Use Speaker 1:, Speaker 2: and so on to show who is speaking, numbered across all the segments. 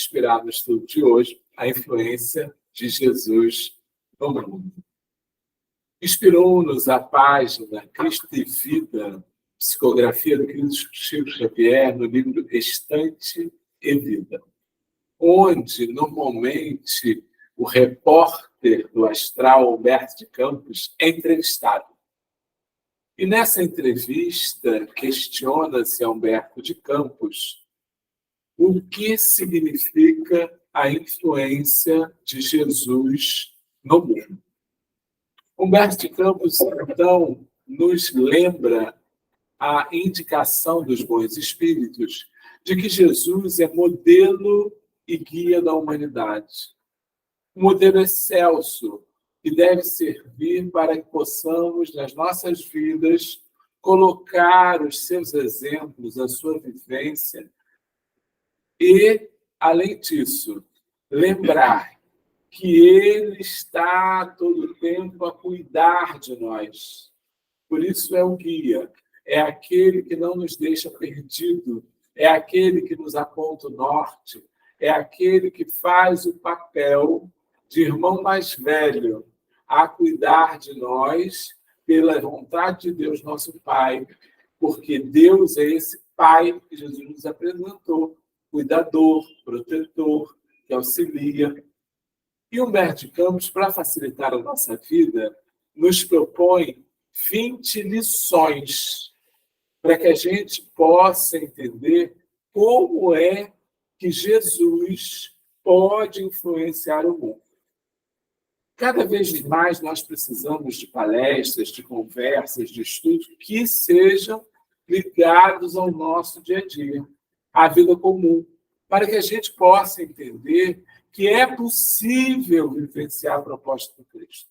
Speaker 1: inspirar no estudo de hoje a influência de Jesus no mundo. Inspirou-nos a página Cristo e Vida, psicografia do querido Chico Xavier, no livro Estante e Vida, onde, normalmente, o repórter do Astral, Humberto de Campos, é entrevistado. E nessa entrevista, questiona-se a Humberto de Campos o que significa a influência de Jesus no mundo. Humberto de Campos, então, nos lembra a indicação dos bons espíritos de que Jesus é modelo e guia da humanidade. Um modelo excelso que deve servir para que possamos, nas nossas vidas, colocar os seus exemplos, a sua vivência e, além disso, lembrar que Ele está todo o tempo a cuidar de nós. Por isso é o guia, é aquele que não nos deixa perdido, é aquele que nos aponta o norte, é aquele que faz o papel de irmão mais velho a cuidar de nós pela vontade de Deus, nosso Pai, porque Deus é esse Pai que Jesus nos apresentou, cuidador, protetor, que auxilia. E Humberto de Campos, para facilitar a nossa vida, nos propõe 20 lições para que a gente possa entender como é que Jesus pode influenciar o mundo. Cada vez mais nós precisamos de palestras, de conversas, de estudos que sejam ligados ao nosso dia a dia, à vida comum, para que a gente possa entender que é possível vivenciar a proposta do Cristo.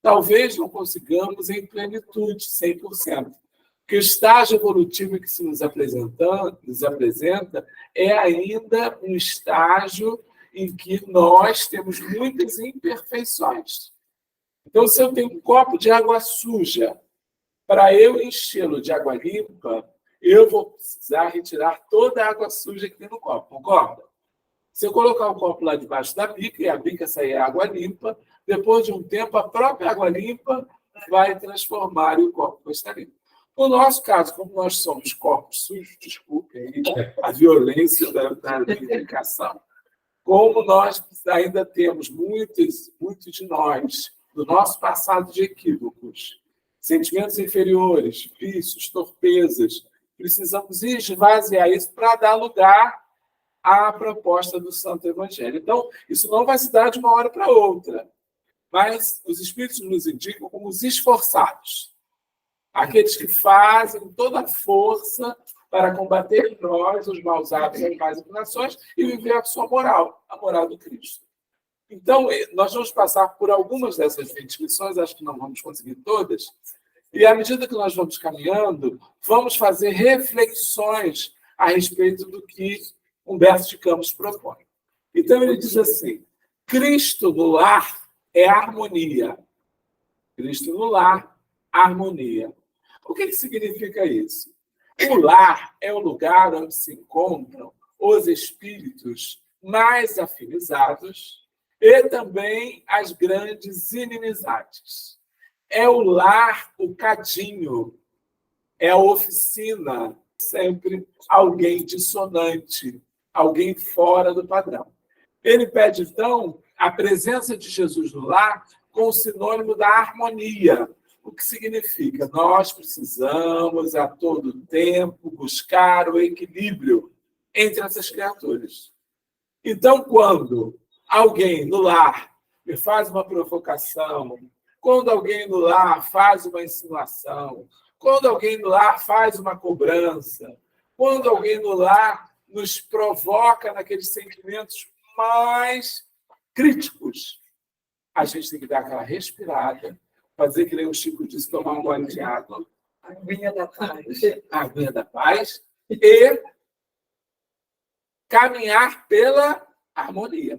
Speaker 1: Talvez não consigamos em plenitude, 100%, porque o estágio evolutivo que se nos apresenta é ainda um estágio em que nós temos muitas imperfeições. Então, se eu tenho um copo de água suja, para eu enchê-lo de água limpa, eu vou precisar retirar toda a água suja que tem no copo, concorda? Se eu colocar o copo lá debaixo da bica e a bica sair água limpa, depois de um tempo, a própria água limpa vai transformar e o copo vai estar limpo. No nosso caso, como nós somos corpos sujos, desculpe aí a violência da implicação, como nós ainda temos muitos de nós, do nosso passado de equívocos, sentimentos inferiores, vícios, torpezas, precisamos esvaziar isso para dar lugar à proposta do Santo Evangelho. Então, isso não vai se dar de uma hora para outra, mas os Espíritos nos indicam como os esforçados, aqueles que fazem toda a força para combater em nós os maus hábitos, as más inclinações e viver a sua moral, a moral do Cristo. Então, nós vamos passar por algumas dessas 20 lições, acho que não vamos conseguir todas, e à medida que nós vamos caminhando, vamos fazer reflexões a respeito do que Humberto de Campos propõe. Então, ele diz assim: Cristo no lar é harmonia. Cristo no lar, harmonia. O que significa isso? O lar é o lugar onde se encontram os espíritos mais afinizados e também as grandes inimizades. É o lar, o cadinho, é a oficina, sempre alguém dissonante, alguém fora do padrão. Ele pede, então, a presença de Jesus no lar com o sinônimo da harmonia. O que significa? Nós precisamos, a todo tempo, buscar o equilíbrio entre essas criaturas. Então, quando alguém no lar me faz uma provocação, quando alguém no lar faz uma insinuação, quando alguém no lar faz uma cobrança, quando alguém no lar nos provoca naqueles sentimentos mais críticos, a gente tem que dar aquela respirada, fazer que nem o Chico disse, tomar um gole de água, a aguinha da paz, e caminhar pela harmonia.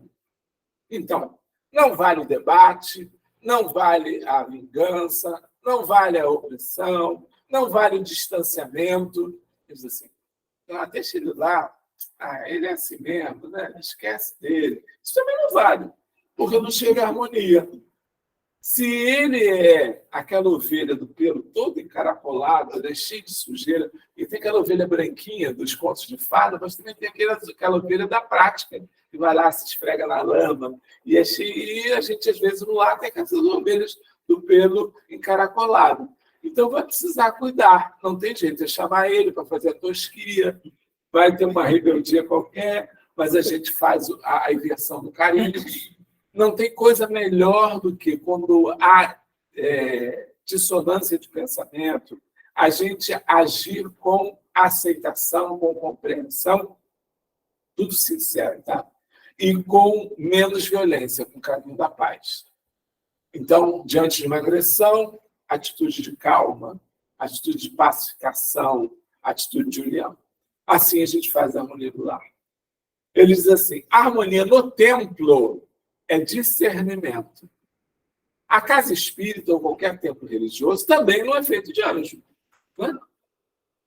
Speaker 1: Então, não vale o debate, não vale a vingança, não vale a opressão, não vale o distanciamento. Diz assim, deixa ele lá, ele é assim mesmo, né? Esquece dele. Isso também não vale, porque não chega à harmonia. Se ele é aquela ovelha do pelo todo encaracolado, né, cheio de sujeira, e tem aquela ovelha branquinha dos contos de fada, mas também tem aquela ovelha da prática, que vai lá, se esfrega na lama, e a gente, às vezes, no lar tem aquelas ovelhas do pelo encaracolado. Então, vai precisar cuidar, não tem jeito, é chamar ele para fazer a tosquia, vai ter uma rebeldia qualquer, mas a gente faz a inversão do carinho. Não tem coisa melhor do que quando há dissonância de pensamento, a gente agir com aceitação, com compreensão, tudo sincero, tá? E com menos violência, com o caminho da paz. Então, diante de uma agressão, atitude de calma, atitude de pacificação, atitude de união. Assim a gente faz a harmonia do lar. Ele diz assim, a harmonia no templo é discernimento. A casa espírita ou qualquer templo religioso também não é feito de anjo. Né?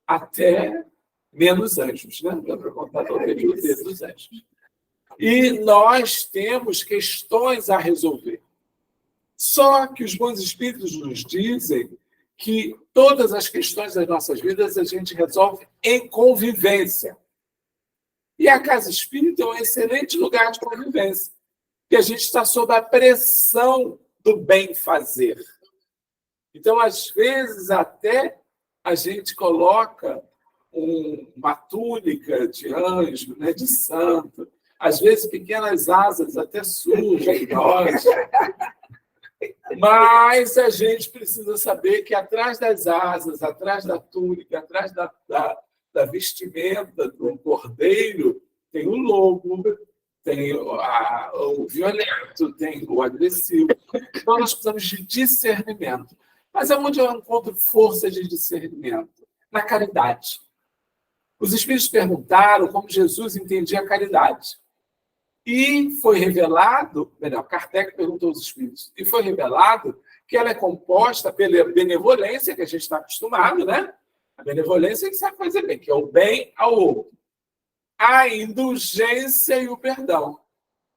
Speaker 1: Até menos anjos. Né? Dá para contar talvez o dedo dos anjos. E nós temos questões a resolver. Só que os bons espíritos nos dizem que todas as questões das nossas vidas a gente resolve em convivência. E a casa espírita é um excelente lugar de convivência. Que a gente está sob a pressão do bem fazer. Então, às vezes, até a gente coloca uma túnica de anjo, né, de santo, às vezes pequenas asas até sujas em nós. Mas a gente precisa saber que atrás das asas, atrás da túnica, atrás da vestimenta do cordeiro, tem o lobo, tem o violento, tem o agressivo. Então, nós precisamos de discernimento. Mas aonde eu encontro força de discernimento? Na caridade. Os espíritos perguntaram como Jesus entendia a caridade. E foi revelado, Kardec perguntou aos espíritos, e foi revelado que ela é composta pela benevolência, que a gente está acostumado, né? A benevolência que sabe fazer bem, que é o bem ao outro. A indulgência e o perdão.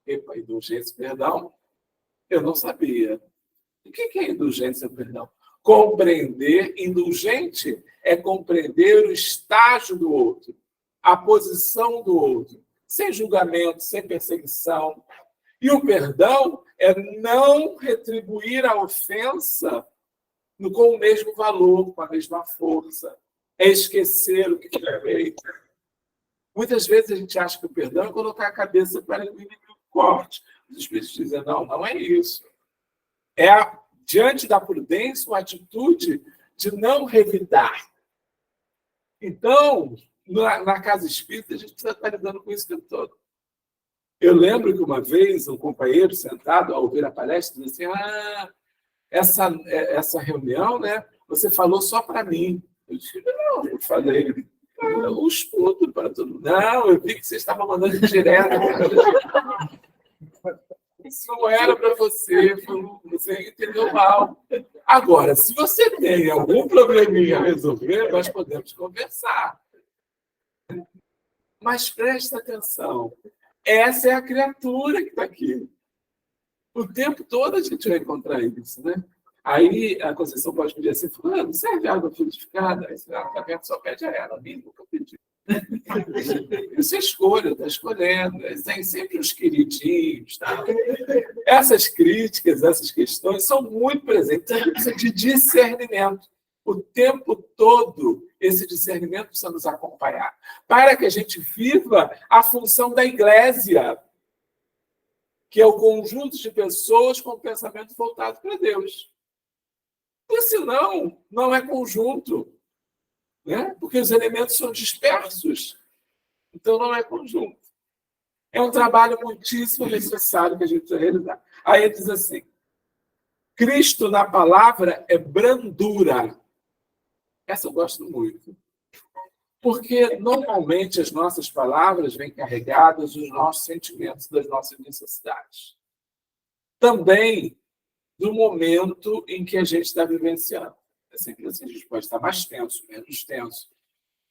Speaker 1: Epa, indulgência e perdão? Eu não sabia. O que é indulgência e perdão? Compreender, indulgente é compreender o estágio do outro, a posição do outro, sem julgamento, sem perseguição. E o perdão é não retribuir a ofensa com o mesmo valor, com a mesma força. É esquecer o que foi feito. Muitas vezes a gente acha que o perdão é colocar a cabeça para o inimigo corte. Os espíritos dizem, não é isso. É, diante da prudência, uma atitude de não revidar. Então, na casa espírita, a gente precisa estar lidando com isso o tempo todo. Eu lembro que uma vez um companheiro sentado, ao ouvir a palestra, disse assim, essa reunião, né, você falou só para mim. Eu disse, não, eu falei, eu estudo para todo mundo. Não, eu vi que você estava mandando direto. Isso não era para você entendeu mal. Agora, se você tem algum probleminha a resolver, nós podemos conversar. Mas presta atenção, essa é a criatura que está aqui. O tempo todo a gente vai encontrar isso, né? Aí a Conceição pode pedir assim, não serve água fluidificada? Aí você só pede a ela, nem nunca pedi. Isso é escolha, está escolhendo. Tem sempre os queridinhos. Tá? Essas críticas, essas questões são muito presentes. A gente precisa de discernimento. O tempo todo, esse discernimento precisa nos acompanhar. Para que a gente viva a função da igreja, que é o conjunto de pessoas com o pensamento voltado para Deus. Porque senão, não é conjunto. Né? Porque os elementos são dispersos. Então, não é conjunto. É um trabalho muitíssimo necessário que a gente precisa realizar. Aí ele diz assim, Cristo na palavra é brandura. Essa eu gosto muito. Porque, normalmente, as nossas palavras vêm carregadas dos nossos sentimentos, das nossas necessidades. Também do momento em que a gente está vivenciando. É sempre assim, a gente pode estar mais tenso, menos tenso,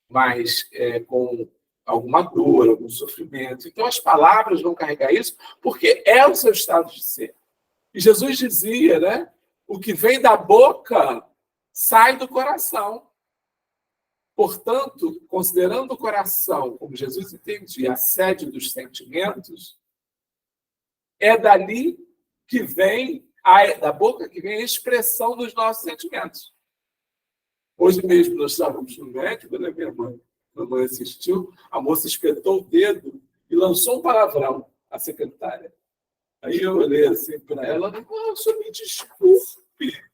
Speaker 1: mas com alguma dor, algum sofrimento. Então, as palavras vão carregar isso, porque é o seu estado de ser. E Jesus dizia, né? O que vem da boca sai do coração. Portanto, considerando o coração, como Jesus entendia, a sede dos sentimentos, é dali que vem, da boca que vem a expressão dos nossos sentimentos. Hoje mesmo nós estávamos no médico, né, minha mãe? A mãe assistiu, a moça espetou o dedo e lançou um palavrão, a secretária. Aí eu olhei assim para ela, o senhor me desculpe.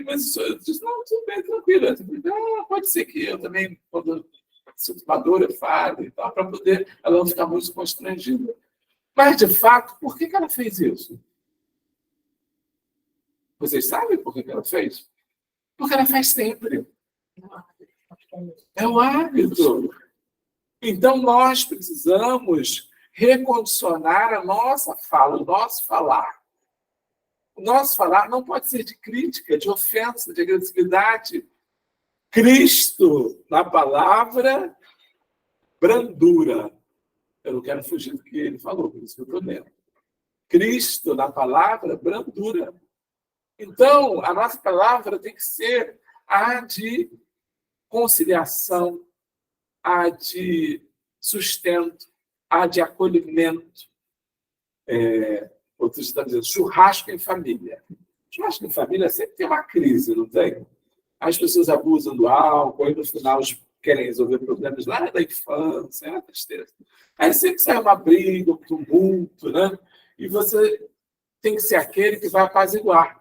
Speaker 1: Mas eu disse, não, tudo bem, tranquilo. Pode ser que eu também, quando sinto uma dor, eu falo e tal, para poder ela não ficar muito constrangida. Mas, de fato, por que ela fez isso? Vocês sabem por que ela fez? Porque ela faz sempre. É o hábito. Então, nós precisamos recondicionar a nossa fala, o nosso falar. O nosso falar não pode ser de crítica, de ofensa, de agressividade. Cristo, na palavra, brandura. Eu não quero fugir do que ele falou, por isso que eu estou lendo. Cristo, na palavra, brandura. Então, a nossa palavra tem que ser a de conciliação, a de sustento, a de acolhimento. Outros estão dizendo churrasco em família. Churrasco em família sempre tem uma crise, não tem? As pessoas abusam do álcool, e no final querem resolver problemas lá da infância, é uma tristeza. Aí sempre sai uma briga, um tumulto, né? E você tem que ser aquele que vai apaziguar.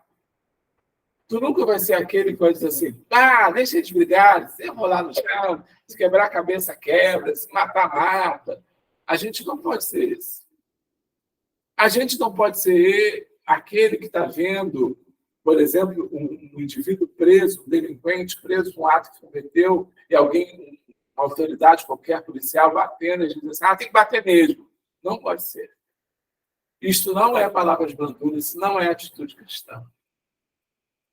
Speaker 1: Tu nunca vai ser aquele que vai dizer assim, deixa eles brigar, se rolar no chão, se quebrar a cabeça, quebra, se matar, mata. A gente não pode ser esse. A gente não pode ser aquele que está vendo, por exemplo, um indivíduo preso, um delinquente preso por um ato que cometeu, e alguém, uma autoridade qualquer, policial, batendo, e diz assim, tem que bater mesmo. Não pode ser. Isto não é palavra de brandura, isso não é atitude cristã.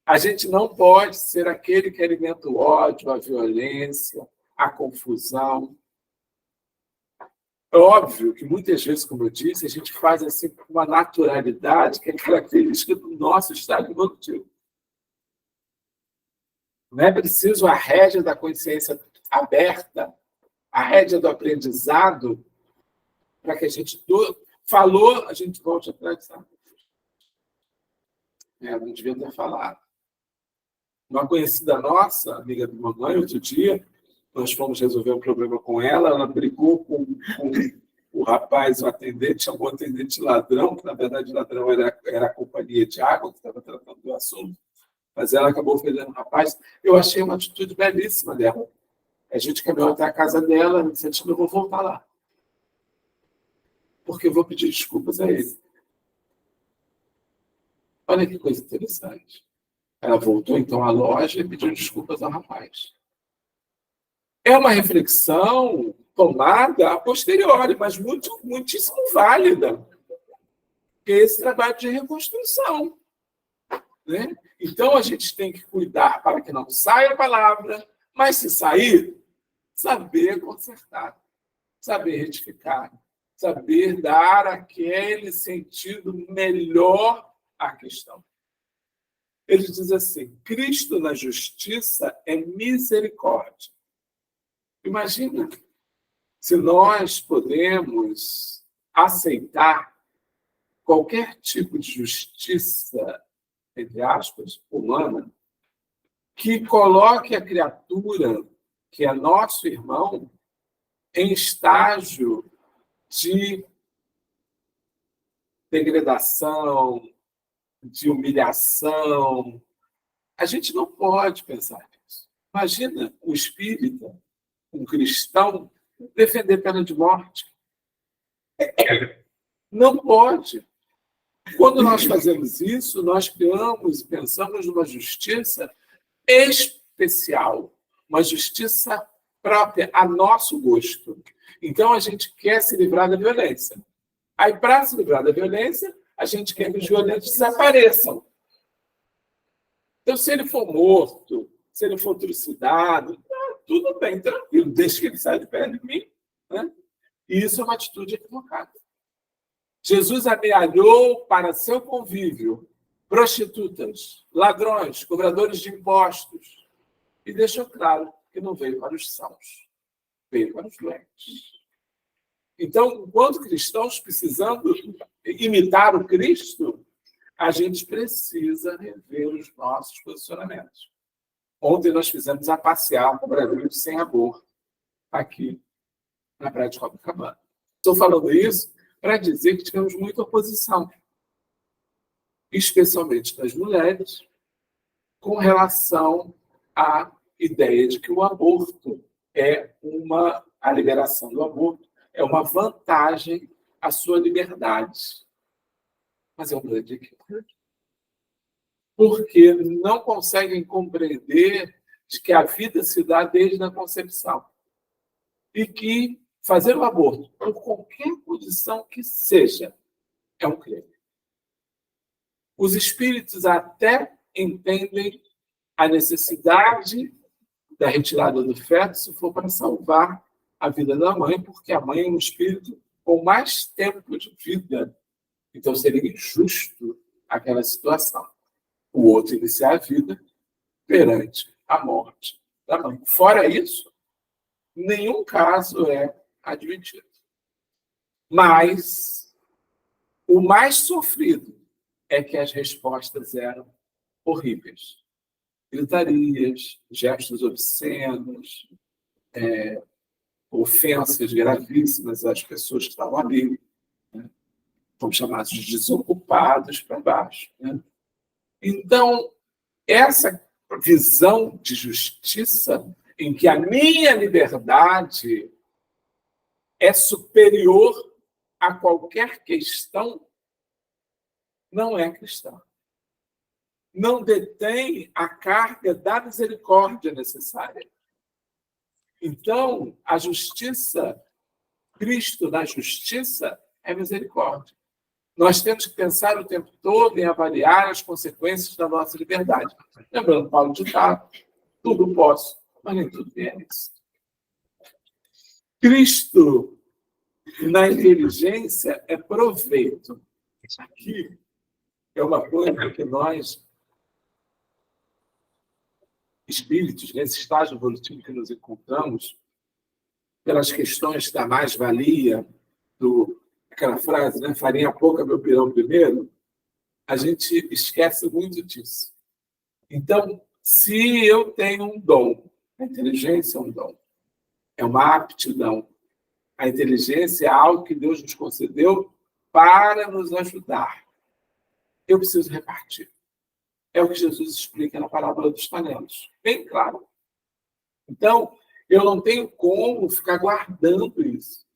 Speaker 1: A gente não pode ser aquele que alimenta o ódio, a violência, a confusão. É óbvio que muitas vezes, como eu disse, a gente faz assim com uma naturalidade que é característica do nosso estado evolutivo. Não é preciso a rédea da consciência aberta, a rédea do aprendizado, para que a gente falou, a gente volte atrás, sabe? Não devia ter falado. Uma conhecida nossa, amiga da mamãe, outro dia, nós fomos resolver um problema com ela, ela brigou com o rapaz, o atendente, chamou o atendente de ladrão, que na verdade ladrão era a companhia de água que estava tratando do assunto, mas ela acabou ofendendo o rapaz. Eu achei uma atitude belíssima dela. A gente caminhou até a casa dela, ela disse, eu vou voltar lá, porque eu vou pedir desculpas a ele. Olha que coisa interessante. Ela voltou, então, à loja e pediu desculpas ao rapaz. É uma reflexão tomada a posteriori, mas muitíssimo válida. Que é esse trabalho de reconstrução. Né? Então, a gente tem que cuidar para que não saia a palavra, mas se sair, saber consertar, saber retificar, saber dar aquele sentido melhor à questão. Ele diz assim, Cristo na justiça é misericórdia. Imagina se nós podemos aceitar qualquer tipo de justiça, entre aspas, humana, que coloque a criatura, que é nosso irmão, em estágio de degradação, de humilhação. A gente não pode pensar nisso. Imagina um espírita, um cristão, defender pena de morte. Não pode. Quando nós fazemos isso, nós criamos e pensamos numa justiça especial, uma justiça própria, a nosso gosto. Então, a gente quer se livrar da violência. Aí, para se livrar da violência, a gente quer que os violentos desapareçam. Então, se ele for morto, se ele for trucidado, tudo bem, tranquilo, deixa que ele saia de perto de mim. né? E isso é uma atitude equivocada. Jesus amealhou para seu convívio prostitutas, ladrões, cobradores de impostos, e deixou claro que não veio para os sãos, veio para os doentes. Então, enquanto cristãos precisando imitar o Cristo, a gente precisa rever os nossos posicionamentos. Ontem nós fizemos a passeata no Brasil sem aborto, aqui na Praia de Copacabana. Estou falando isso para dizer que tivemos muita oposição, especialmente das mulheres, com relação à ideia de que o aborto a liberação do aborto é uma vantagem à sua liberdade. Mas é um grande equívoco. Porque não conseguem compreender de que a vida se dá desde a concepção. E que fazer o aborto, por qualquer condição que seja, é um crime. Os espíritos até entendem a necessidade da retirada do feto se for para salvar a vida da mãe, porque a mãe é um espírito com mais tempo de vida. Então, seria injusto aquela situação. O outro iniciar a vida perante a morte da mãe. Fora isso, nenhum caso é admitido. Mas o mais sofrido é que as respostas eram horríveis. Gritarias, gestos obscenos, ofensas gravíssimas às pessoas que estavam ali, né? Fomos chamados de desocupados para baixo, né? Então, essa visão de justiça em que a minha liberdade é superior a qualquer questão não é cristã. Não detém a carga da misericórdia necessária. Então, a justiça, Cristo na justiça, é misericórdia. Nós temos que pensar o tempo todo em avaliar as consequências da nossa liberdade. Lembrando Paulo de Tarso, tudo posso, mas nem tudo me é lícito. Cristo na inteligência é proveito. Aqui é uma coisa que nós, espíritos, nesse estágio evolutivo que nos encontramos, pelas questões da mais-valia, aquela frase, né? Farinha pouca, meu pirão primeiro, a gente esquece muito disso. Então, se eu tenho um dom, a inteligência é um dom, é uma aptidão. A inteligência é algo que Deus nos concedeu para nos ajudar. Eu preciso repartir. É o que Jesus explica na parábola dos talentos. Bem claro. Então, eu não tenho como ficar guardando isso.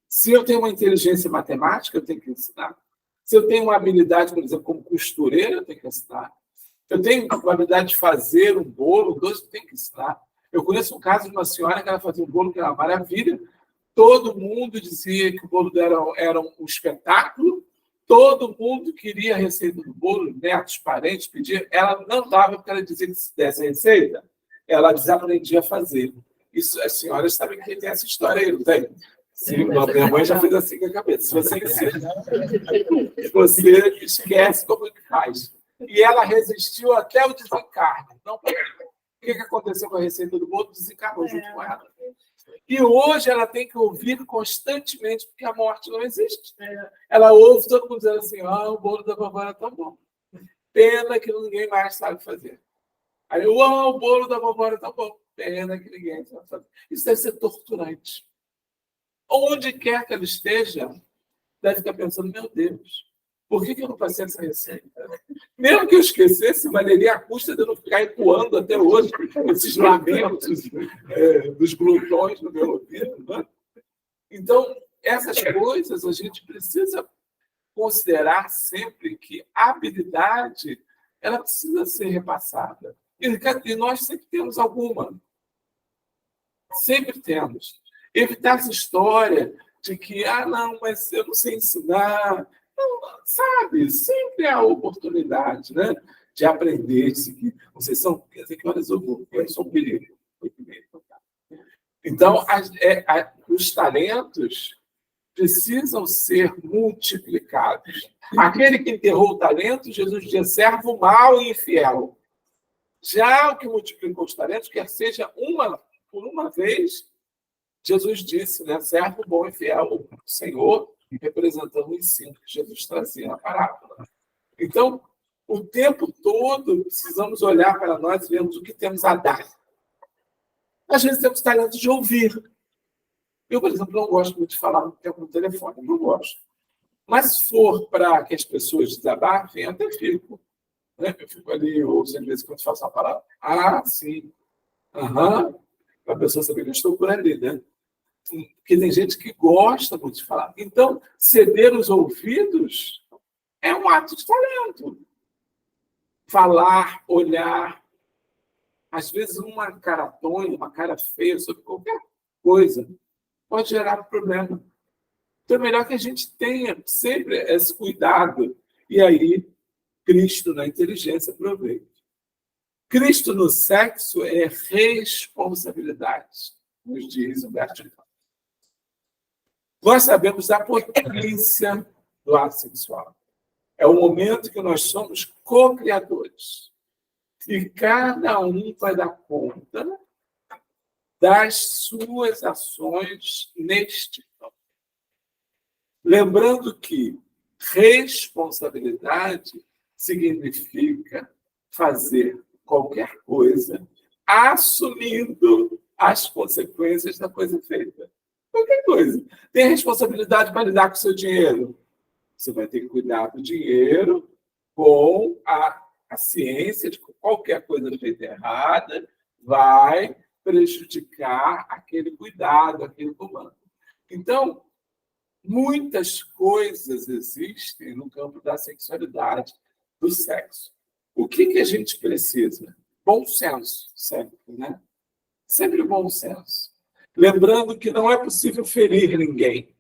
Speaker 1: Se eu tenho uma inteligência matemática, eu tenho que ensinar. Se eu tenho uma habilidade, por exemplo, como costureira, eu tenho que ensinar. Eu tenho uma habilidade de fazer um bolo, eu tenho que ensinar. Eu conheço um caso de uma senhora que ela fazia um bolo que era uma maravilha. Todo mundo dizia que o bolo dela era um espetáculo. Todo mundo queria a receita do bolo, netos, parentes, pediam. Ela não dava porque ela dizia que se desse a receita, ela desaprendia a fazer. Isso, as senhoras sabem que tem essa história aí, não tem? Sim, minha mãe já fez assim com a cabeça. Se você ensina, você esquece como que faz. E ela resistiu até o desencarne. Não, o que aconteceu com a receita do bolo? Desencarnou junto com ela. E hoje ela tem que ouvir constantemente, porque a morte não existe. Ela ouve todo mundo dizendo assim, o bolo da vovó era tão bom. Pena que ninguém mais sabe fazer. Aí, o bolo da vovó era tão bom. Pena que ninguém sabe fazer. Isso deve ser torturante. Onde quer que ela esteja, deve ficar pensando, meu Deus, por que eu não passei essa receita? Mesmo que eu esquecesse, valeria a custa de eu não ficar ecoando até hoje esses lamentos dos glutões no meu ouvido. Né? Então, essas coisas a gente precisa considerar sempre que a habilidade ela precisa ser repassada. E nós sempre temos alguma. Sempre temos. Evitar essa história de que, não, mas eu não sei ensinar. Não, sabe, sempre há a oportunidade, né, de aprender. Vocês são, quer dizer, que horas eu vou? Eu sou um perigo. Então, os talentos precisam ser multiplicados. Aquele que enterrou o talento, Jesus dizia, servo mau e infiel. Já o que multiplicou os talentos, quer seja por uma vez, Jesus disse, né? Servo bom e fiel. O Senhor representando o ensino que Jesus trazia na parábola. Então, o tempo todo, precisamos olhar para nós e vermos o que temos a dar. Às vezes temos talento de ouvir. Eu, por exemplo, não gosto muito de falar muito tempo no telefone, não gosto. Mas se for para que as pessoas desabafem, até fico. Né? Eu fico ali, ou às vezes, quando faço uma palavra, sim, para a pessoa saber que eu estou por ali, né? Porque tem gente que gosta muito de falar. Então, ceder os ouvidos é um ato de talento. Falar, olhar. Às vezes, uma cara tonha, uma cara feia sobre qualquer coisa pode gerar problema. Então, é melhor que a gente tenha sempre esse cuidado. E aí, Cristo na inteligência aproveita. Cristo no sexo é responsabilidade, nos diz Humberto Eco. Nós sabemos da potência do ato sexual. É o momento que nós somos co-criadores. E cada um vai dar conta das suas ações neste campo. Lembrando que responsabilidade significa fazer qualquer coisa assumindo as consequências da coisa feita. Qualquer coisa. Tem responsabilidade para lidar com o seu dinheiro. Você vai ter que cuidar do dinheiro com a ciência de que qualquer coisa feita errada vai prejudicar aquele cuidado, aquele comando. Então, muitas coisas existem no campo da sexualidade, do sexo. O que a gente precisa? Bom senso, sempre, né? Sempre bom senso. Lembrando que não é possível ferir ninguém,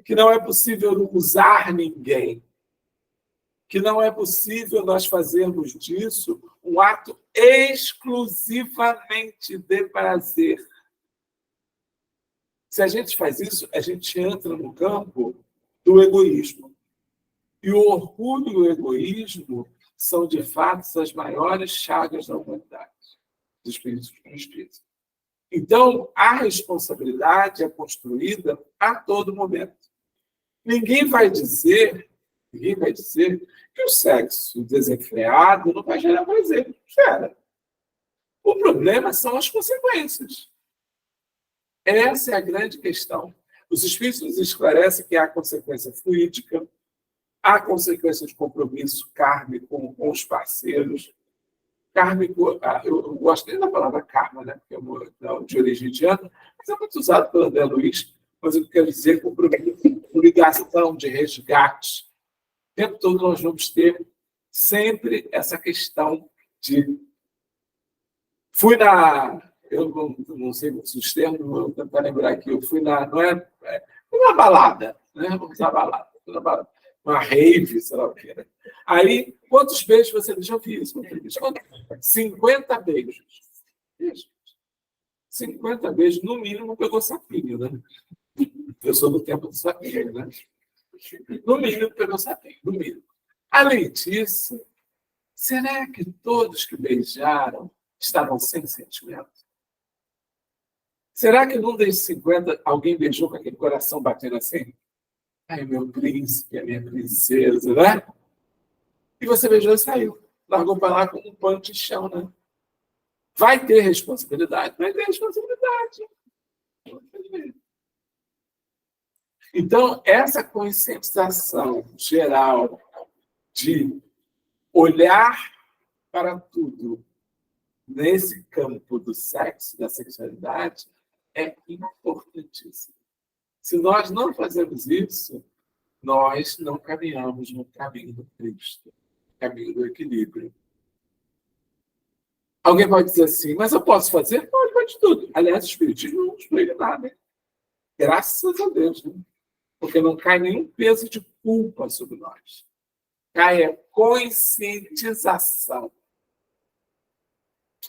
Speaker 1: que não é possível usar ninguém, que não é possível nós fazermos disso um ato exclusivamente de prazer. Se a gente faz isso, a gente entra no campo do egoísmo. E o orgulho e o egoísmo são, de fato, as maiores chagas da humanidade, dos espíritos com espírito. Então, a responsabilidade é construída a todo momento. Ninguém vai dizer que o sexo desenfreado não vai gerar prazer. Gera. O problema são as consequências. Essa é a grande questão. Os espíritos nos esclarecem que há consequência fluídica, há consequência de compromisso kármico com os parceiros. Kármico, eu gosto nem da palavra karma, né? Porque é de origem indiana, mas é muito usado pelo André Luiz, mas eu quero dizer compromisso, ligação de resgate. O tempo todo nós vamos ter sempre essa questão de... Eu não sei os termos, vou tentar lembrar aqui. Eu fui na balada, né? Vamos usar balada. Fui na balada. Uma rave, sei lá o quê. Aí, quantos beijos você deixou? Eu fiz. 50 beijos. 50 beijos, no mínimo, pegou sapinho, né? Eu sou do tempo do sapinho, né? No mínimo, pegou sapinho, no mínimo. Além disso, será que todos que beijaram estavam sem sentimento? Será que num desses 50 alguém beijou com aquele coração batendo assim? Ai, meu príncipe, a minha princesa, né? E você beijou e saiu. Largou para lá com um pano de chão, né? Vai ter responsabilidade? Vai ter responsabilidade. Então, essa conscientização geral de olhar para tudo nesse campo do sexo, da sexualidade, é importantíssimo. Se nós não fazemos isso, nós não caminhamos no caminho do Cristo, no caminho do equilíbrio. Alguém pode dizer assim, mas eu posso fazer? Pode tudo. Aliás, o Espiritismo não explica nada. Hein? Graças a Deus. Né? Porque não cai nenhum peso de culpa sobre nós. Cai a conscientização.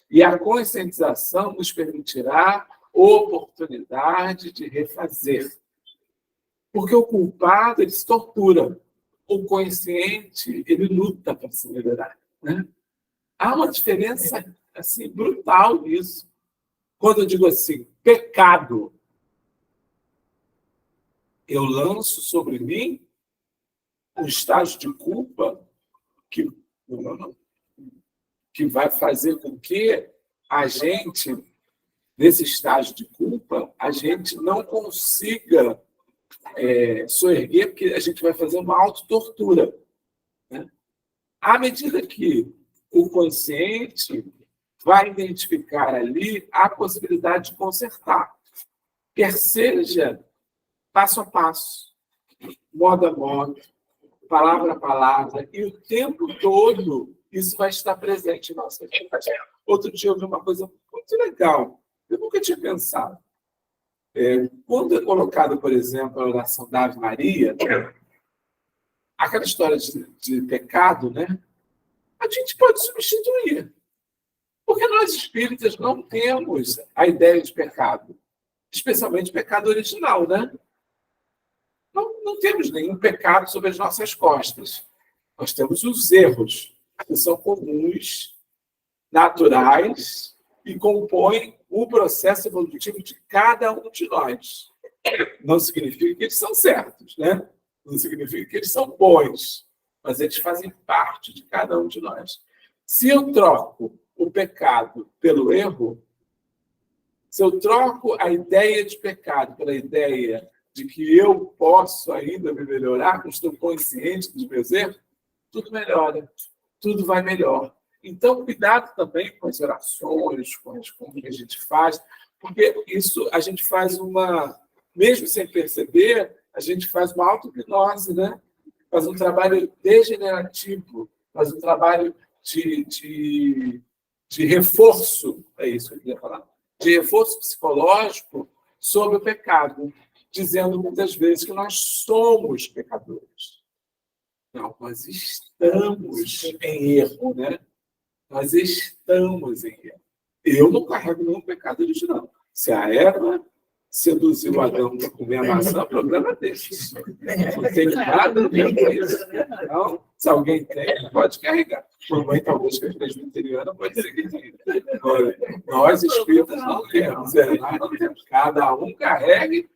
Speaker 1: E a conscientização nos permitirá oportunidade de refazer. Porque o culpado, ele se tortura. O consciente, ele luta para se melhorar, né? Há uma diferença assim, brutal nisso. Quando eu digo assim, pecado, eu lanço sobre mim um estágio de culpa que vai fazer com que a gente, nesse estágio de culpa, a gente não consiga soerguer, porque a gente vai fazer uma autotortura, né? À medida que o consciente vai identificar ali a possibilidade de consertar, quer seja passo a passo, modo a modo, palavra a palavra, e o tempo todo isso vai estar presente em nossa vida. Outro dia eu vi uma coisa muito legal, eu nunca tinha pensado. Quando é colocado, por exemplo, a oração da Ave Maria, aquela história de pecado, né? A gente pode substituir. Porque nós espíritas não temos a ideia de pecado, especialmente pecado original, né? Não temos nenhum pecado sobre as nossas costas. Nós temos os erros, que são comuns, naturais, e compõem o processo evolutivo de cada um de nós. Não significa que eles são certos, né? Não significa que eles são bons, mas eles fazem parte de cada um de nós. Se eu troco o pecado pelo erro, se eu troco a ideia de pecado pela ideia de que eu posso ainda me melhorar, que eu estou consciente dos meus erros, tudo melhora, tudo vai melhor. Então, cuidado também com as orações, com o que a gente faz, porque isso a gente faz mesmo sem perceber, a gente faz uma auto-hipnose, né? Faz um trabalho degenerativo, faz um trabalho de reforço, é isso que eu queria falar, de reforço psicológico sobre o pecado, dizendo muitas vezes que nós somos pecadores. Não, nós estamos em erro, né? Nós estamos em erro. Eu não carrego nenhum pecado original. Se a Eva seduziu Adão para comer a maçã, o problema é desse. Não tem nada a ver com isso. Então, se alguém tem, pode carregar. Por mãe, talvez que a presbiteriana pode ser que tenha. Nós, espíritas, não temos. Nós não temos. Cada um carregue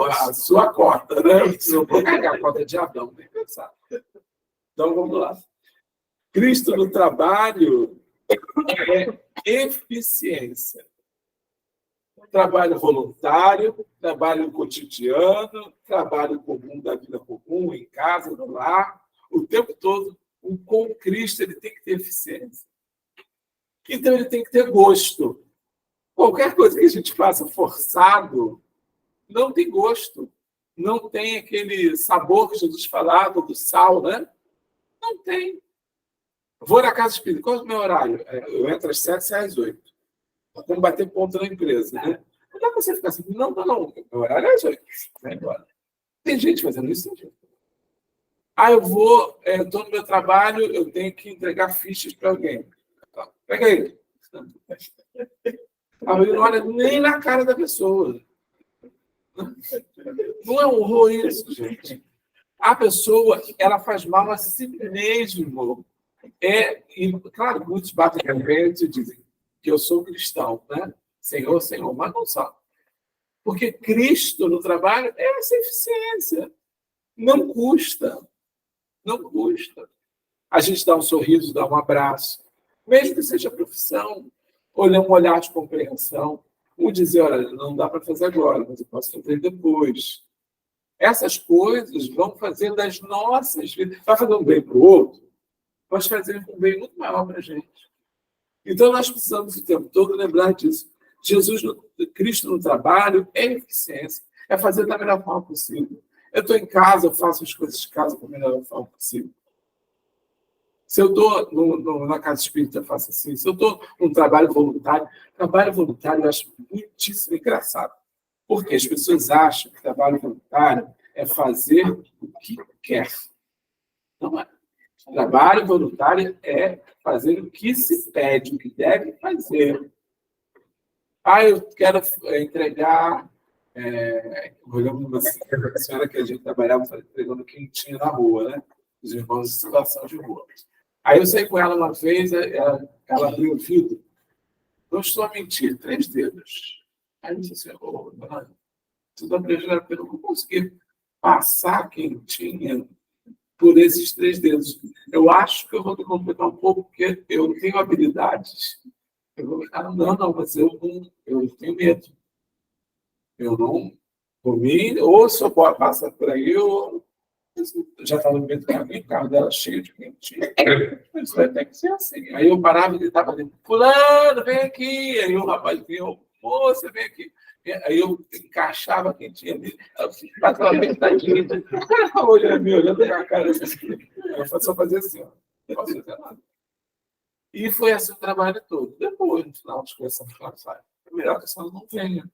Speaker 1: a sua cota, né? Se eu vou carregar a cota de Adão, tem que pensar. Então, vamos lá. Cristo no trabalho é eficiência. Trabalho voluntário, trabalho cotidiano, trabalho comum da vida comum, em casa, no lar, o tempo todo. Com Cristo ele tem que ter eficiência. Então ele tem que ter gosto. Qualquer coisa que a gente faça forçado não tem gosto. Não tem aquele sabor que Jesus falava do sal, né? Não tem. Vou na casa espírita. Qual é o meu horário? Eu entro às 7 e saio às 8. Vamos bater ponto na empresa, né? Não dá para você ficar assim, não. Meu horário é às 8. Vai embora. Tem gente fazendo isso? Tem gente. Eu estou no meu trabalho, eu tenho que entregar fichas para alguém. Pega aí. Ele não olha nem na cara da pessoa. Não é um horror isso, gente. A pessoa, ela faz mal a si mesmo. E, claro, muitos batem na frente e dizem que eu sou cristão, né? Senhor, mas não só. Porque Cristo no trabalho é essa eficiência. Não custa. Não custa. A gente dá um sorriso, dá um abraço, mesmo que seja profissão, olhar um olhar de compreensão. Dizer, olha, não dá para fazer agora, mas eu posso fazer depois. Essas coisas vão fazer das nossas vidas. Vai fazer um bem para o outro, vai fazer um bem muito maior para a gente. Então, nós precisamos o tempo todo lembrar disso. Cristo no trabalho é eficiência, é fazer da melhor forma possível. Eu estou em casa, eu faço as coisas de casa da melhor forma possível. Se eu estou na casa espírita, eu faço assim. Se eu estou num trabalho voluntário eu acho muitíssimo engraçado. Porque as pessoas acham que trabalho voluntário é fazer o que quer. Não é. Trabalho voluntário é fazer o que se pede, o que deve fazer. Eu quero entregar... eu lembro de uma senhora que a gente trabalhava entregando quentinha na rua, né? Os irmãos em situação de rua. Aí eu saí com ela uma vez, ela abriu o vidro. Não estou a mentir, 3 dedos. Aí eu disse assim, tudo acreditando que eu não consegui passar a quentinha por esses 3 dedos. Eu acho que eu vou te completar um pouco, porque eu tenho habilidades. Não, mas eu tenho medo. Eu não comi, ou se eu passo por aí, eu já estava no meio do caminho, o carro dela cheio de quentinha. Isso vai ter que ser assim. Aí eu parava e estava ali, fulano, vem aqui. Aí o rapaz vinha, moça, vem aqui. Aí eu encaixava a quentinha ali, passava bem tadinha. O cara ficava olhando, me olhando com a cara assim. Eu só fazia assim, ó. Não posso fazer nada. E foi assim o trabalho todo. Depois, no final, as coisas são sabe? É melhor que a senhora não venha.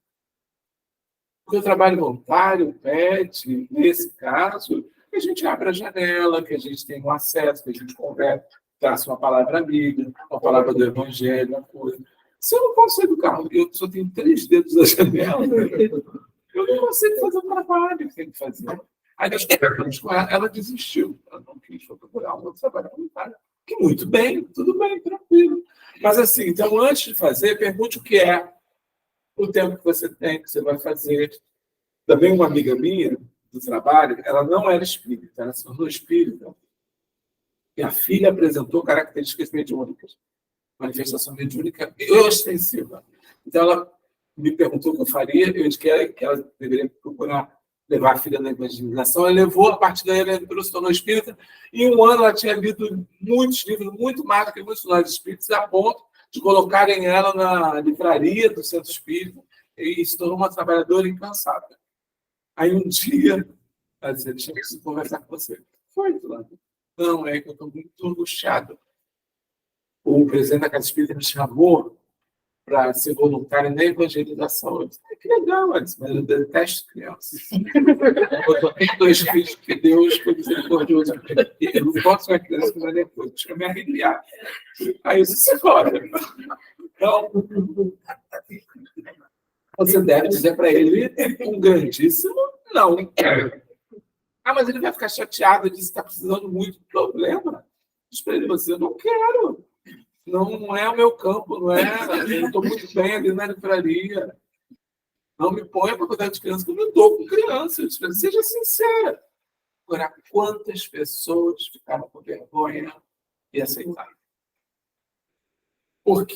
Speaker 1: Porque o trabalho voluntário pede, nesse caso, que a gente abra a janela, que a gente tenha um acesso, que a gente converse, traça uma palavra amiga, uma palavra do evangelho, uma coisa. Se eu não posso sair do carro, eu só tenho 3 dedos da janela, eu não consigo fazer o trabalho que tem que fazer. Aí nós conversamos com ela, ela desistiu. Ela não quis, foi procurar um outro trabalho voluntário. Que muito bem, tudo bem, tranquilo. Mas assim, então, antes de fazer, pergunte o que é o tempo que você tem, que você vai fazer. Também uma amiga minha do trabalho, ela não era espírita, ela se tornou espírita. E a filha apresentou características mediúnicas. Manifestação mediúnica ostensiva. Então, ela me perguntou o que eu faria, eu disse que ela deveria procurar levar a filha na evangelização. Ela levou, a partir daí ela se tornou espírita. Em um ano, ela tinha lido muitos livros, muito mais do que muitos nós espíritas, a ponto de colocarem ela na livraria do Centro Espírita e se tornou uma trabalhadora incansável. Aí um dia, ela disse, deixa eu preciso conversar com você. Foi, Fulano. Não, é que eu estou muito angustiado. O presidente da Casa Espírita me chamou para ser voluntário na evangelização. Eu disse, que legal, mas eu detesto crianças. Eu só tenho 2 filhos que Deus foi misericordioso. Eu não posso ser uma criança que vai depois, deixa eu me arrepiar. Aí eu disse, olha, então, você deve dizer para ele um grandíssimo não. Mas ele vai ficar chateado, ele disse que está precisando muito de problema. Diz para ele, eu não quero. Não é o meu campo, não é. Eu estou muito bem ali na livraria. Não me ponha para cuidar de criança, porque eu não estou com crianças. Seja sincera. Agora, quantas pessoas ficaram com vergonha e aceitaram?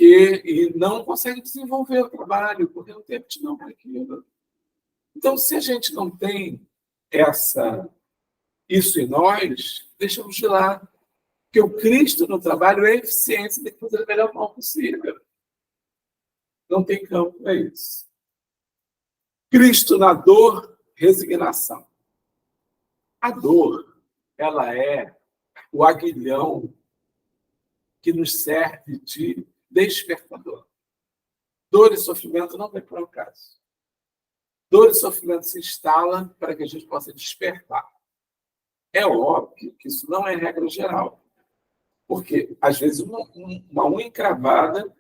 Speaker 1: E não conseguem desenvolver o trabalho, porque não tem aptidão para aquilo. Então, se a gente não tem isso em nós, deixamos de lado. Porque o Cristo no trabalho é eficiência, tem que fazer da melhor forma possível. Não tem campo para isso. Cristo na dor, resignação. A dor, ela é o aguilhão que nos serve de despertador. Dor e sofrimento não vem por acaso. Dor e sofrimento se instalam para que a gente possa despertar. É óbvio que isso não é regra geral. Porque, às vezes, uma unha encravada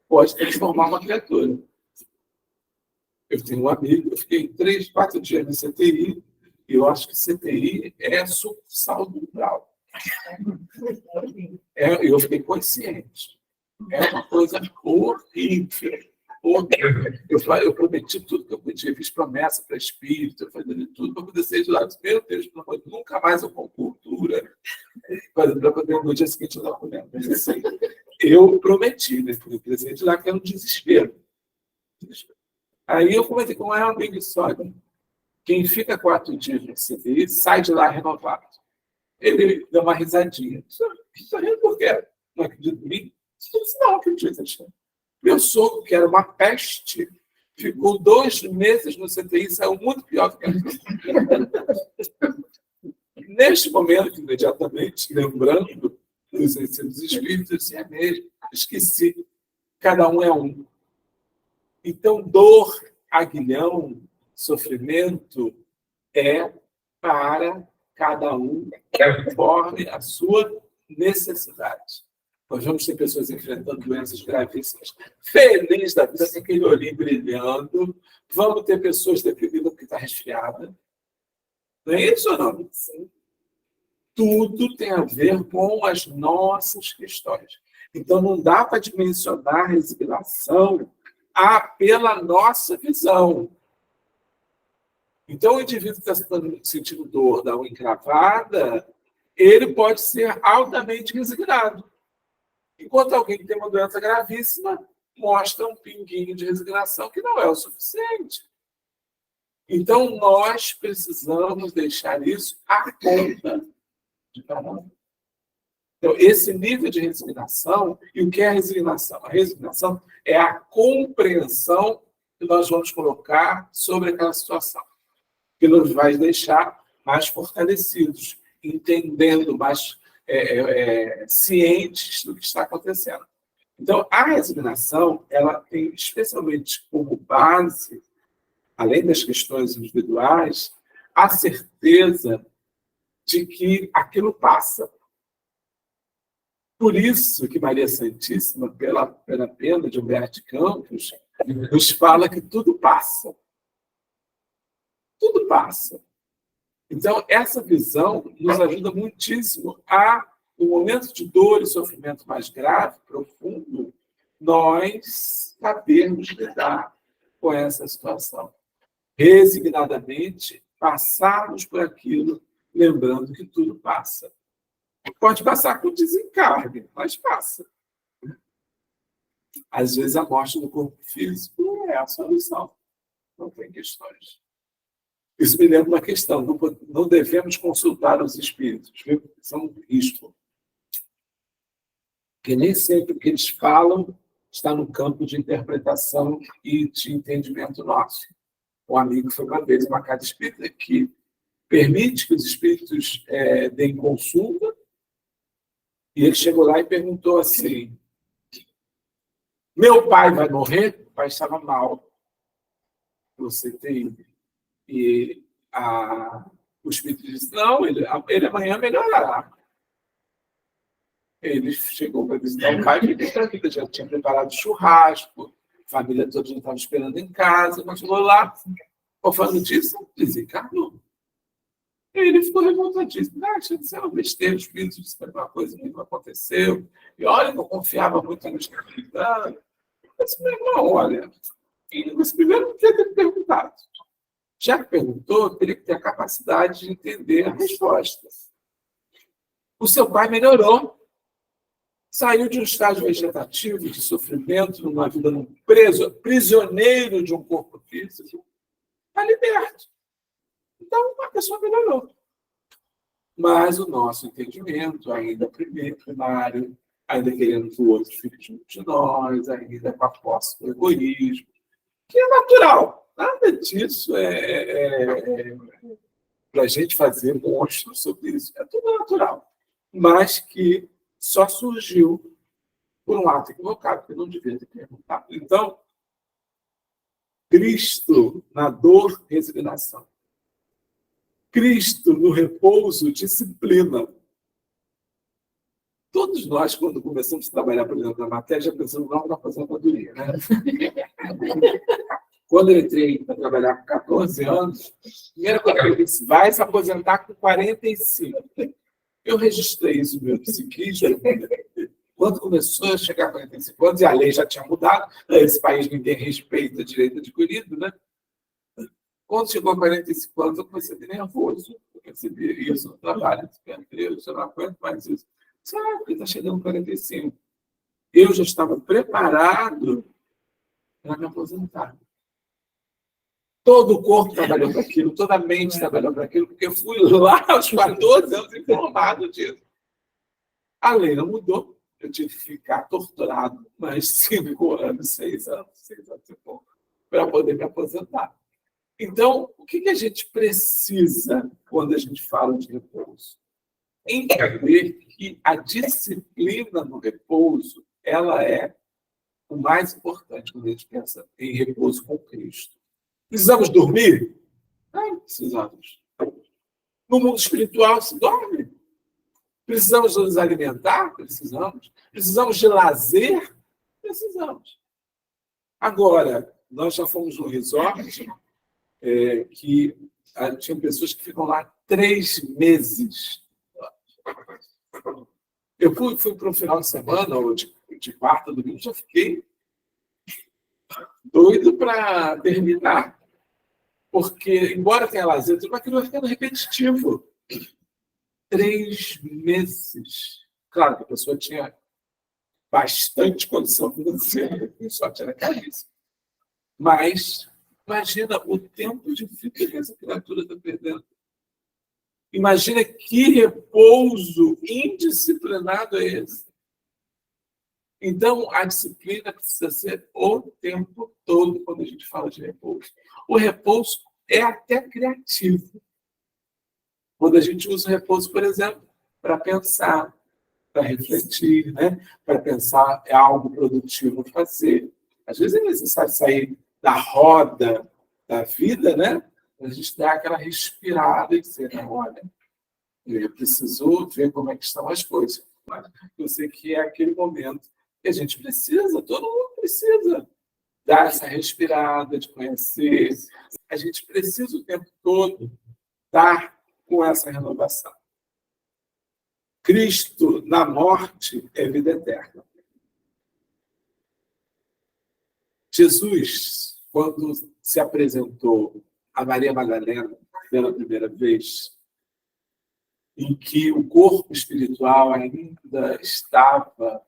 Speaker 1: pode transformar uma criatura. Eu tenho um amigo, eu fiquei 3, 4 dias no CTI, e eu acho que CTI é sucursal do grau. Eu fiquei consciente. É uma coisa horrível. Eu prometi tudo que eu podia, fiz promessa para espírito, eu fazia tudo para poder sair de lá. Meu Deus, nunca mais eu com cultura, para poder no dia seguinte eu dar comendo. Mas assim, eu prometi, né? Eu queria sair de lá, que era um desespero. Aí eu comentei com ela, amigo só, quem fica 4 dias no CTI sai de lá renovado. Ele deu uma risadinha. Está rindo por quê? Não acredito em mim? Eu disse, não acredito. Meu sogro, que era uma peste, ficou 2 meses no CTI, saiu muito pior do que a gente. Neste momento, imediatamente, lembrando dos ensinos espíritos, eu disse, é mesmo, esqueci. Cada um é um. Então, dor, aguilhão, sofrimento é para cada um conforme a sua necessidade. Nós vamos ter pessoas enfrentando doenças gravíssimas, feliz da vida, com aquele olhinho brilhando. Vamos ter pessoas deprimidas porque está resfriada. Não é isso ou não? Sim. Tudo tem a ver com as nossas questões. Então, não dá para dimensionar a resignação pela nossa visão. Então, o indivíduo que está sentindo dor da unha encravada, ele pode ser altamente resignado. Enquanto alguém que tem uma doença gravíssima mostra um pinguinho de resignação que não é o suficiente. Então, nós precisamos deixar isso à conta de cada um. Então, esse nível de resignação, e o que é a resignação? A resignação é a compreensão que nós vamos colocar sobre aquela situação, que nos vai deixar mais fortalecidos, entendendo, mais cientes do que está acontecendo. Então, a resignação, ela tem especialmente como base, além das questões individuais, a certeza de que aquilo passa. Por isso que Maria Santíssima, pela pena de Humberto de Campos, nos fala que tudo passa. Tudo passa. Então, essa visão nos ajuda muitíssimo no momento de dor e sofrimento mais grave, profundo, nós sabermos lidar com essa situação. Resignadamente, passarmos por aquilo, lembrando que tudo passa. Pode passar com desencarne, mas passa. Às vezes, a morte do corpo físico é a solução. Não tem questões. Isso me lembra uma questão. Não devemos consultar os espíritos. Viu? Isso é um risco. Porque nem sempre o que eles falam está no campo de interpretação e de entendimento nosso. Um amigo foi uma vez uma casa espírita que permite que os espíritos deem consulta, e ele chegou lá e perguntou assim: meu pai vai morrer? O pai estava mal. Você tem... E o espírito disse: não, ele amanhã melhorará. Ele chegou para visitar o pai, porque já tinha preparado churrasco, a família toda já estava esperando em casa, mas chegou lá, falando disso, desencarnou. Ele ficou revoltadíssimo. Acho que isso é uma besteira, o espírito disse que uma coisa que não aconteceu. E olha, eu confiava muito no espírito. Mas, meu irmão, olha, você primeiro não tinha ter perguntado. Já que perguntou, teria que ter a capacidade de entender a resposta. O seu pai melhorou. Saiu de um estágio vegetativo, de sofrimento, numa vida prisioneiro de um corpo físico, está liberto. Então, a pessoa melhorou. Mas o nosso entendimento, ainda primário, ainda querendo que o outro fique junto de nós, ainda com a posse do egoísmo, que é natural. Nada disso para a gente fazer monstros sobre isso. É tudo natural. Mas que só surgiu por um ato equivocado, que não devia ter perguntado. Então, Cristo na dor, resignação. Cristo no repouso, disciplina. Todos nós, quando começamos a trabalhar, por exemplo, na matéria, já pensamos logo na aposentadoria, né? Quando eu entrei para trabalhar com 14 anos, a primeira coisa que eu disse: vai se aposentar com 45. Eu registrei isso no meu psiquismo. Quando começou a chegar a 45 anos, e a lei já tinha mudado, esse país ninguém respeita direito adquirido, né? Quando chegou a 45 anos, eu comecei a ter nervoso. Eu percebi isso no trabalho. Eu não aguento mais isso. Sabe, porque está chegando 45. Eu já estava preparado para me aposentar. Todo o corpo trabalhou para aquilo, toda a mente trabalhou para aquilo, porque eu fui lá aos 14 anos informado disso. A lei não mudou. Eu tive que ficar torturado mais 5 anos, 6 anos e pouco, para poder me aposentar. Então, o que a gente precisa quando a gente fala de repouso? Entender que a disciplina no repouso, ela é o mais importante quando a gente pensa em repouso com Cristo. Precisamos dormir? Não precisamos. No mundo espiritual se dorme. Precisamos nos alimentar? Precisamos. Precisamos de lazer? Precisamos. Agora, nós já fomos num resort que tinha pessoas que ficam lá 3 meses. Eu fui para o final de semana, ou de quarta, domingo, já fiquei doido para terminar. Porque, embora tenha lazer, tudo aquilo vai ficando repetitivo. 3 meses. Claro que a pessoa tinha bastante condição financeira, só tinha caríssimo. Mas, imagina o tempo de vida que essa criatura está perdendo. Imagina que repouso indisciplinado é esse. Então, a disciplina precisa ser o tempo todo quando a gente fala de repouso. O repouso é até criativo. Quando a gente usa o repouso, por exemplo, para pensar, para refletir, né? Para pensar é algo produtivo fazer. Às vezes é necessário sair da roda da vida, né? A gente dar aquela respirada e dizer, não, olha, eu preciso ver como é que estão as coisas. Mas eu sei que é aquele momento que a gente precisa, todo mundo precisa dar essa respirada, de conhecer. A gente precisa o tempo todo estar com essa renovação. Cristo, na morte, é vida eterna. Jesus, quando se apresentou a Maria Madalena pela primeira vez, em que o corpo espiritual ainda estava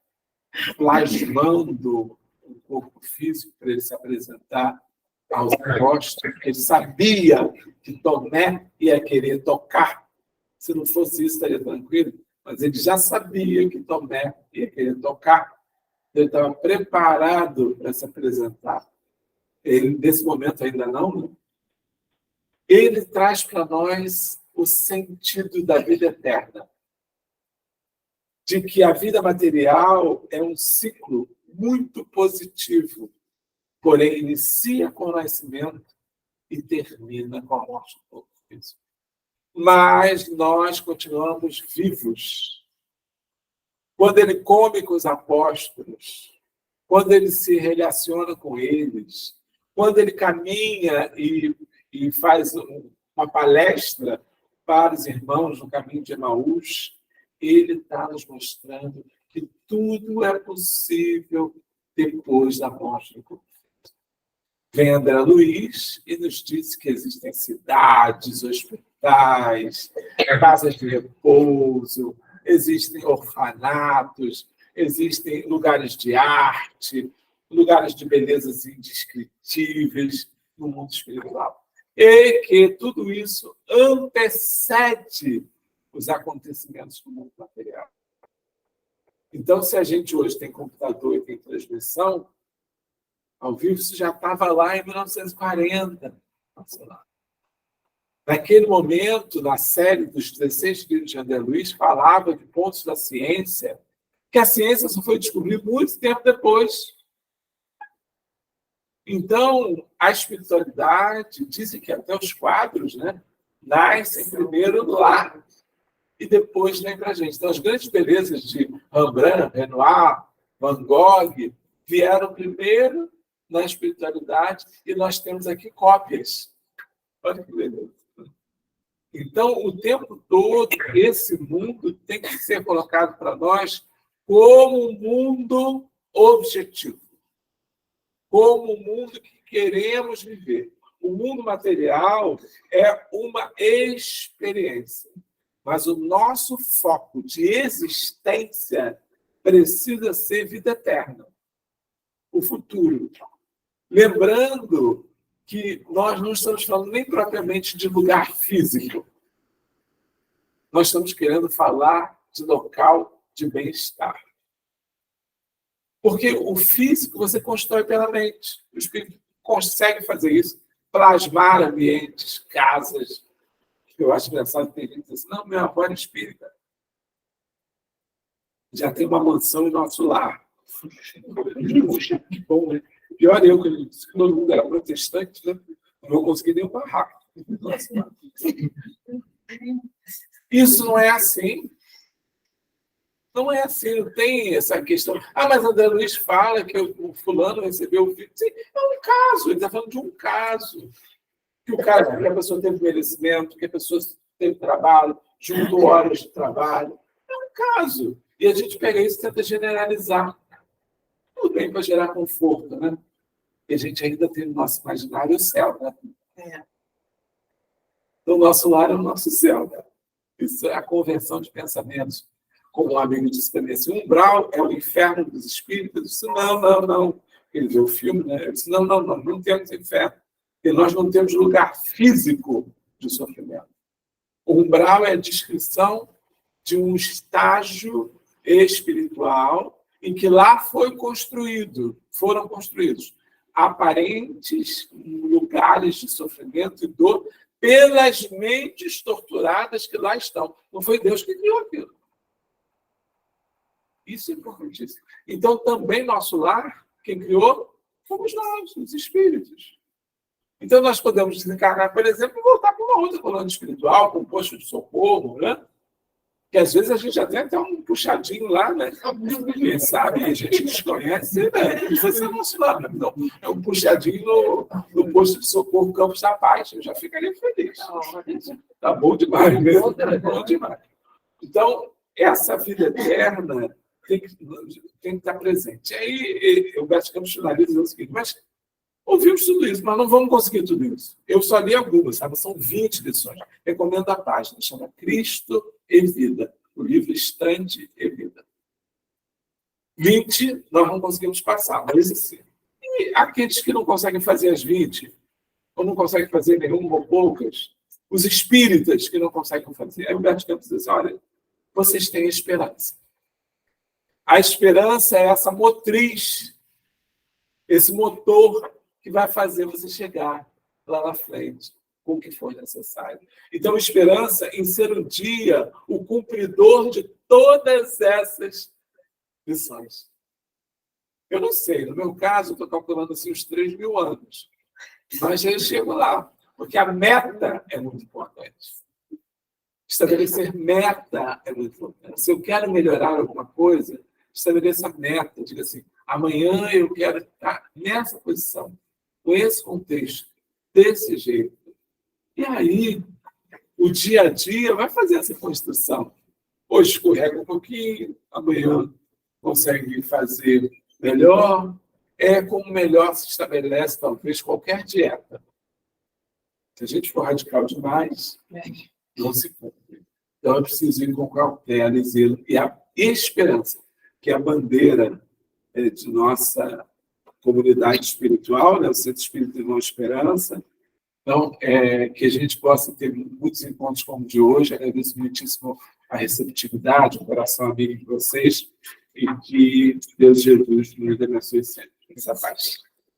Speaker 1: plasmando o corpo físico para ele se apresentar aos apóstolos, ele sabia que Tomé ia querer tocar. Se não fosse isso, estaria tranquilo. Mas ele já sabia que Tomé ia querer tocar. Ele estava preparado para se apresentar. Ele, nesse momento, ainda não, né? Ele traz para nós o sentido da vida eterna. De que a vida material é um ciclo muito positivo, porém inicia com o nascimento e termina com a morte do corpo físico. Mas nós continuamos vivos. Quando ele come com os apóstolos, quando ele se relaciona com eles, quando ele caminha e faz uma palestra para os irmãos no caminho de Emaús, ele está nos mostrando que tudo é possível depois da morte do corpo. Vem André Luiz e nos diz que existem cidades, hospitais, casas de repouso, existem orfanatos, existem lugares de arte, lugares de belezas indescritíveis no mundo espiritual. E que tudo isso antecede os acontecimentos do mundo material. Então, se a gente hoje tem computador e tem transmissão, ao vivo isso já estava lá em 1940. Naquele momento, na série dos 16 livros de André Luiz, falava de pontos da ciência, que a ciência só foi descobrir muito tempo depois. Então, a espiritualidade, dizem que até os quadros, né, nascem primeiro lá e depois vem para a gente. Então, as grandes belezas de Rembrandt, Renoir, Van Gogh vieram primeiro na espiritualidade e nós temos aqui cópias. Olha que beleza. Então, o tempo todo, esse mundo tem que ser colocado para nós como um mundo objetivo, como um mundo que queremos viver. O mundo material é uma experiência, mas o nosso foco de existência precisa ser vida eterna, o futuro. Lembrando que nós não estamos falando nem propriamente de lugar físico. Nós estamos querendo falar de local de bem-estar. Porque o físico você constrói pela mente. O espírito consegue fazer isso, plasmar ambientes, casas. Eu acho engraçado que tem gente que diz assim, não, meu avô era espírita. Já tem uma mansão em nosso lar. Que bom, né? Pior eu, que todo mundo era protestante, né? Não consegui nem um barraco. Isso não é assim. Não é assim, não tem essa questão. Ah, mas André Luiz fala que o fulano recebeu o filho. Sim, é um caso, ele está falando de um caso. Que a pessoa teve merecimento, que a pessoa teve trabalho, juntou horas de trabalho. É um caso. E a gente pega isso e tenta generalizar. Tudo bem para gerar conforto, né? E a gente ainda tem no nosso imaginário o céu, né? Então, o nosso lar é o nosso céu, né? Isso é a conversão de pensamentos. Como um amigo disse para mim, esse umbral é o inferno dos espíritos. Eu disse, não. Ele viu o filme, né? Eu disse, não temos inferno. E nós não temos lugar físico de sofrimento. O umbral é a descrição de um estágio espiritual em que lá foram construídos aparentes lugares de sofrimento e dor pelas mentes torturadas que lá estão. Não foi Deus que criou aquilo. Isso é importantíssimo. Então, também nosso lar, quem criou, fomos nós, os espíritos. Então, nós podemos desencarnar, por exemplo, e voltar para uma outra colônia espiritual, com um posto de socorro, né? Que às vezes a gente já tem até um puxadinho lá, né? Quem sabe, a gente desconhece, né? Não precisa ser nosso lado, não. É um puxadinho no posto de socorro Campos da Paz. Eu já ficaria feliz. Tá bom demais mesmo. Tá bom demais. Então, essa vida eterna tem que estar presente. Aí, o Vaticano finaliza o seguinte, mas ouvimos tudo isso, mas não vamos conseguir tudo isso. Eu só li algumas, sabe? São 20 lições. Recomendo a página, chama Cristo e Vida, o livro Estante e Vida. 20 nós não conseguimos passar, mas assim. E aqueles que não conseguem fazer as 20, ou não conseguem fazer nenhuma ou poucas, os espíritas que não conseguem fazer, aí o Humberto Campos diz, olha, vocês têm esperança. A esperança é essa motriz, esse motor que vai fazer você chegar lá na frente, com o que for necessário. Então, esperança em ser um dia o cumpridor de todas essas lições. Eu não sei, no meu caso, eu estou calculando assim, uns 3.000 anos. Mas eu chego lá, porque a meta é muito importante. Estabelecer meta é muito importante. Se eu quero melhorar alguma coisa, estabeleça meta. Diga assim, amanhã eu quero estar nessa posição, com esse contexto, desse jeito. E aí, o dia a dia vai fazer essa construção. Hoje escorrega um pouquinho, amanhã consegue fazer melhor. É como melhor se estabelece, talvez, qualquer dieta. Se a gente for radical demais, não se cumpre. Então, é preciso ir com cautela e zelo. E a esperança, que é a bandeira de nossa comunidade espiritual, né? O Centro Espírita Irmão Esperança. Então, que a gente possa ter muitos encontros como o de hoje. Agradeço muitíssimo a receptividade, o coração amigo de vocês, e que Deus Jesus nos abençoe sempre. Essa paz.